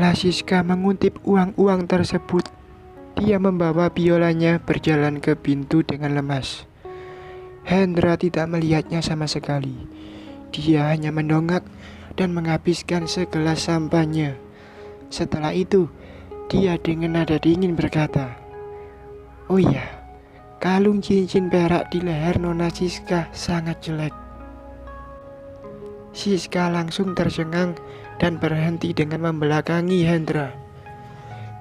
Setelah Siska mengutip uang-uang tersebut, dia membawa biolanya berjalan ke pintu dengan lemas. Hendra tidak melihatnya sama sekali. Dia hanya mendongak dan menghabiskan segelas sampahnya. Setelah itu, dia dengan nada dingin berkata, "Oh iya, kalung cincin perak di leher Nona Siska sangat jelek." Siska langsung tercengang dan berhenti dengan membelakangi Hendra.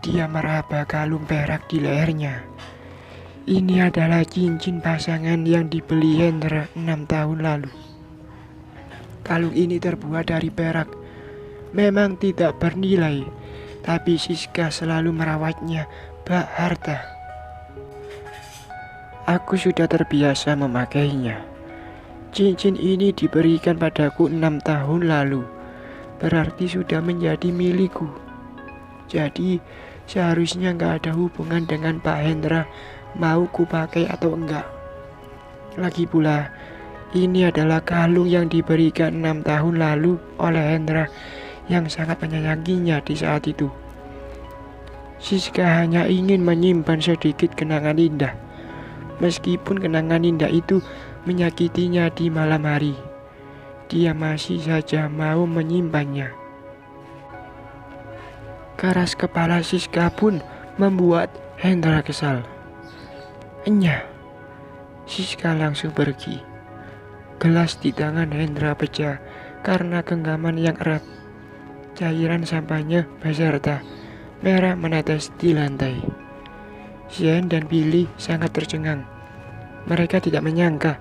Dia meraba kalung perak di lehernya. Ini adalah cincin pasangan yang dibeli Hendra 6 tahun lalu. Kalung ini terbuat dari perak. Memang tidak bernilai, tapi Siska selalu merawatnya bak harta. Aku sudah terbiasa memakainya. Cincin ini diberikan padaku 6 tahun lalu. Berarti sudah menjadi milikku. Jadi seharusnya gak ada hubungan dengan Pak Hendra mau kupakai atau enggak. Lagi pula, ini adalah kalung yang diberikan 6 tahun lalu oleh Hendra yang sangat menyayanginya di saat itu. Siska hanya ingin menyimpan sedikit kenangan indah, meskipun kenangan indah itu menyakitinya di malam hari. Dia masih saja mau menyimpannya. Keras kepala Siska pun membuat Hendra kesal. Enyah, Siska langsung pergi. Gelas di tangan Hendra pecah karena genggaman yang erat. Cairan sampahnya beserta merah menetes di lantai. Zen dan Billy sangat tercengang. Mereka tidak menyangka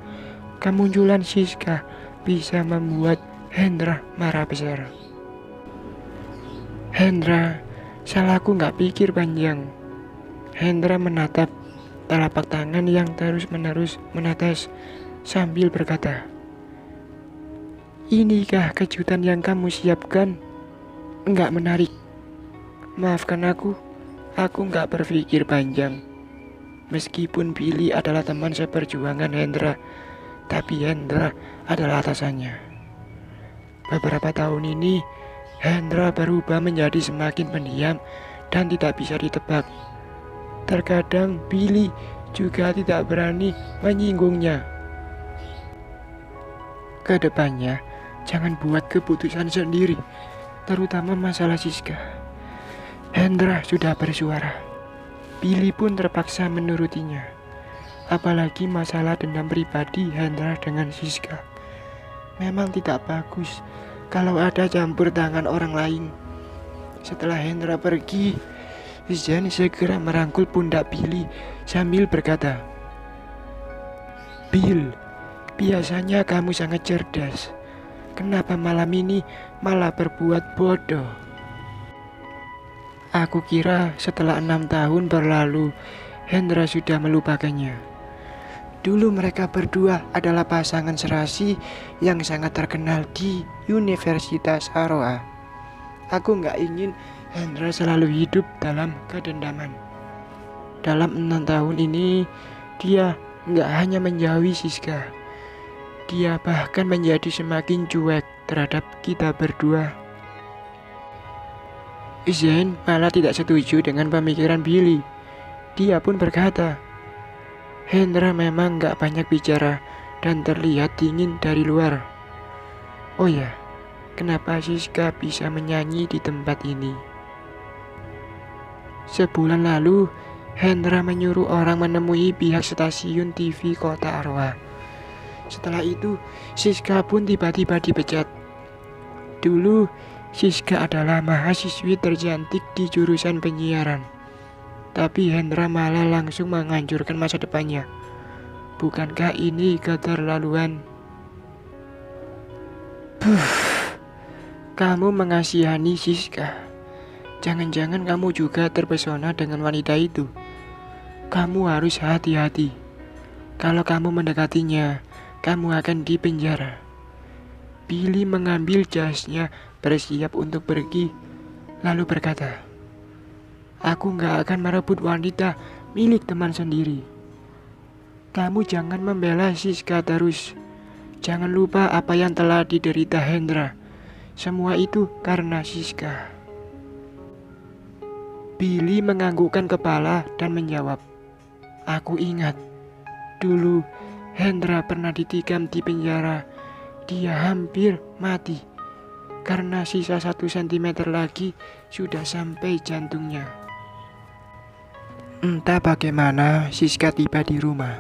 kemunculan Siska bisa membuat Hendra marah besar. Hendra, salahku gak pikir panjang. Hendra menatap telapak tangan yang terus-menerus menetes sambil berkata, "Inikah kejutan yang kamu siapkan? Enggak menarik. Maafkan aku gak berpikir panjang. Meskipun Billy adalah teman seperjuangan Hendra, tapi Hendra adalah atasannya. Beberapa tahun ini, Hendra berubah menjadi semakin pendiam dan tidak bisa ditebak. Terkadang Billy juga tidak berani menyinggungnya. Kedepannya, jangan buat keputusan sendiri, terutama masalah Siska." Hendra sudah bersuara. Billy pun terpaksa menurutinya. Apalagi masalah dendam pribadi Hendra dengan Siska. Memang tidak bagus kalau ada campur tangan orang lain. Setelah Hendra pergi, Zen segera merangkul pundak Billy sambil berkata, "Bill, biasanya kamu sangat cerdas. Kenapa malam ini malah berbuat bodoh?" Aku kira setelah 6 tahun berlalu, Hendra sudah melupakannya. Dulu mereka berdua adalah pasangan serasi yang sangat terkenal di Universitas Aroa. Aku gak ingin Hendra selalu hidup dalam kedendaman. Dalam 6 tahun ini, dia gak hanya menjauhi Siska. Dia bahkan menjadi semakin cuek terhadap kita berdua. Zen malah tidak setuju dengan pemikiran Billy. Dia pun berkata, "Hendra memang gak banyak bicara dan terlihat dingin dari luar. Oh ya, kenapa Siska bisa menyanyi di tempat ini?" Sebulan lalu, Hendra menyuruh orang menemui pihak stasiun TV kota Arwa. Setelah itu, Siska pun tiba-tiba dipecat. Dulu, Siska adalah mahasiswi tercantik di jurusan penyiaran. Tapi Hendra malah langsung menghancurkan masa depannya. Bukankah ini keterlaluan? Kamu mengasihani Siska. Jangan-jangan kamu juga terpesona dengan wanita itu. Kamu harus hati-hati. Kalau kamu mendekatinya, kamu akan dipenjara. Billy mengambil jasnya bersiap untuk pergi, lalu berkata, "Aku gak akan merebut wanita milik teman sendiri. Kamu jangan membela Siska terus. Jangan lupa apa yang telah diderita Hendra. Semua itu karena Siska." Billy menganggukkan kepala dan menjawab, "Aku ingat, dulu Hendra pernah ditikam di penjara. Dia hampir mati karena sisa 1 sentimeter lagi sudah sampai jantungnya." Entah bagaimana Siska tiba di rumah.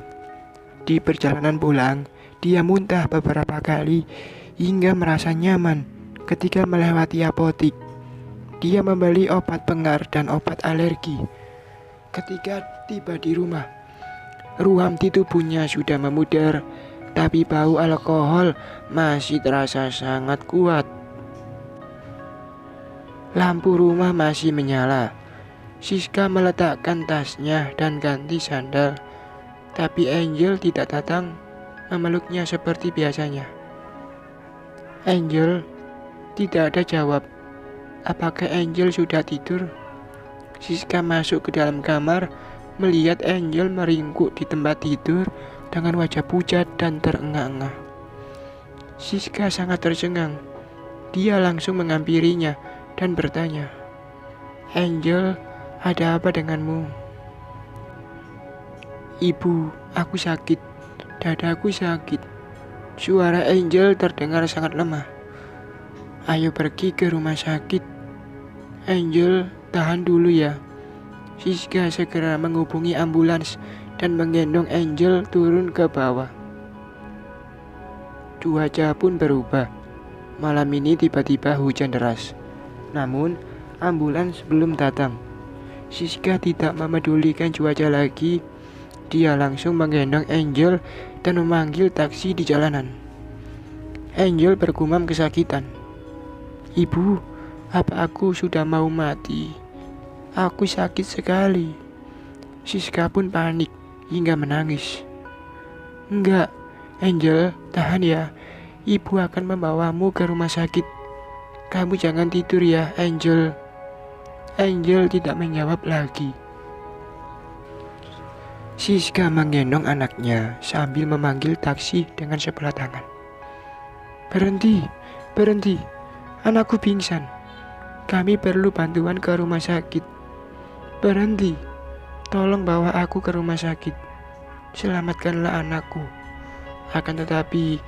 Di perjalanan pulang, dia muntah beberapa kali hingga merasa nyaman ketika melewati apotik. Dia membeli obat pengar dan obat alergi. Ketika tiba di rumah, ruam di tubuhnya sudah memudar, tapi bau alkohol masih terasa sangat kuat. Lampu rumah masih menyala. Siska meletakkan tasnya dan ganti sandal, tapi Angel tidak datang memeluknya seperti biasanya. Angel tidak ada jawab. Apakah Angel sudah tidur? Siska masuk ke dalam kamar, melihat Angel meringkuk di tempat tidur dengan wajah pucat dan terengah-engah. Siska sangat tercengang. Dia langsung menghampirinya dan bertanya, "Angel, ada apa denganmu?" "Ibu, aku sakit. Dadaku sakit." Suara Angel terdengar sangat lemah. "Ayo pergi ke rumah sakit." "Angel, tahan dulu ya." Siska segera menghubungi ambulans dan menggendong Angel turun ke bawah. Cuaca pun berubah. Malam ini tiba-tiba hujan deras. Namun, ambulans belum datang. Siska tidak memedulikan cuaca lagi. Dia langsung menggendong Angel dan memanggil taksi di jalanan. Angel bergumam kesakitan. "Ibu, apa aku sudah mau mati? Aku sakit sekali." Siska pun panik hingga menangis. "Enggak, Angel, tahan ya. Ibu akan membawamu ke rumah sakit. Kamu jangan tidur ya, Angel." Angel tidak menjawab lagi. Siska menggendong anaknya sambil memanggil taksi dengan sebelah tangan. "Berhenti, berhenti. Anakku pingsan. Kami perlu bantuan ke rumah sakit. Berhenti. Tolong bawa aku ke rumah sakit. Selamatkanlah anakku." Akan tetapi,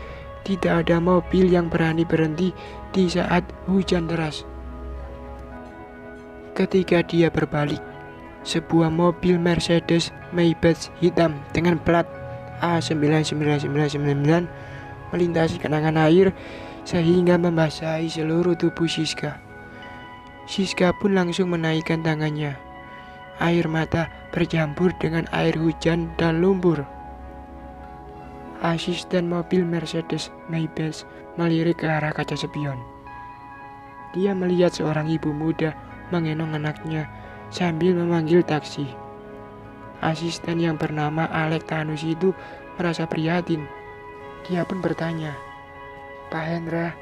tidak ada mobil yang berani berhenti di saat hujan deras. Ketika dia berbalik, sebuah mobil Mercedes Maybach hitam dengan plat A99999 melintasi genangan air sehingga membasahi seluruh tubuh Siska. Siska pun langsung menaikkan tangannya. Air mata bercampur dengan air hujan dan lumpur. Asisten mobil Mercedes Maybach melirik ke arah kaca spion. Dia melihat seorang ibu muda menggendong anaknya sambil memanggil taksi. Asisten yang bernama Alex Tanus itu merasa prihatin. Dia pun bertanya, "Pak Hendra,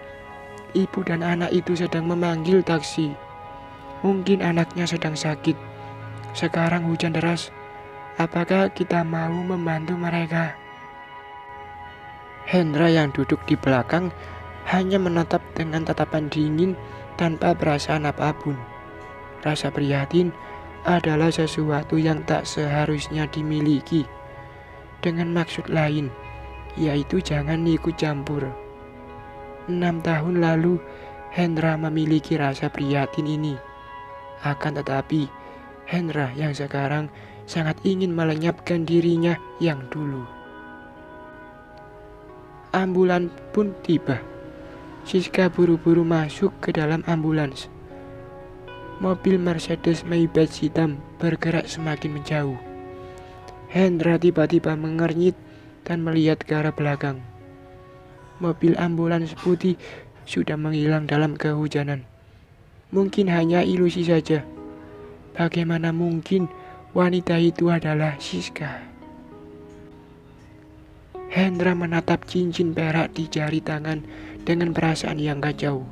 ibu dan anak itu sedang memanggil taksi. Mungkin anaknya sedang sakit. Sekarang hujan deras. Apakah kita mau membantu mereka?" Hendra yang duduk di belakang hanya menatap dengan tatapan dingin tanpa perasaan apapun. Rasa prihatin adalah sesuatu yang tak seharusnya dimiliki, dengan maksud lain, yaitu jangan ikut campur. 6 tahun lalu, Hendra memiliki rasa prihatin ini. Akan tetapi, Hendra yang sekarang sangat ingin melenyapkan dirinya yang dulu. Ambulans pun tiba. Siska buru-buru masuk ke dalam ambulans. Mobil Mercedes Maybach hitam bergerak semakin menjauh. Hendra tiba-tiba mengernyit dan melihat ke arah belakang. Mobil ambulans putih sudah menghilang dalam kehujanan. Mungkin hanya ilusi saja. Bagaimana mungkin wanita itu adalah Siska? Hendra menatap cincin perak di jari tangan dengan perasaan yang kacau.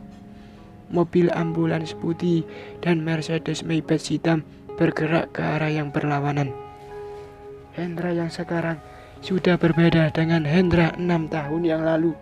Mobil ambulans putih dan Mercedes Maybach hitam bergerak ke arah yang berlawanan. Hendra yang sekarang sudah berbeda dengan Hendra 6 tahun yang lalu.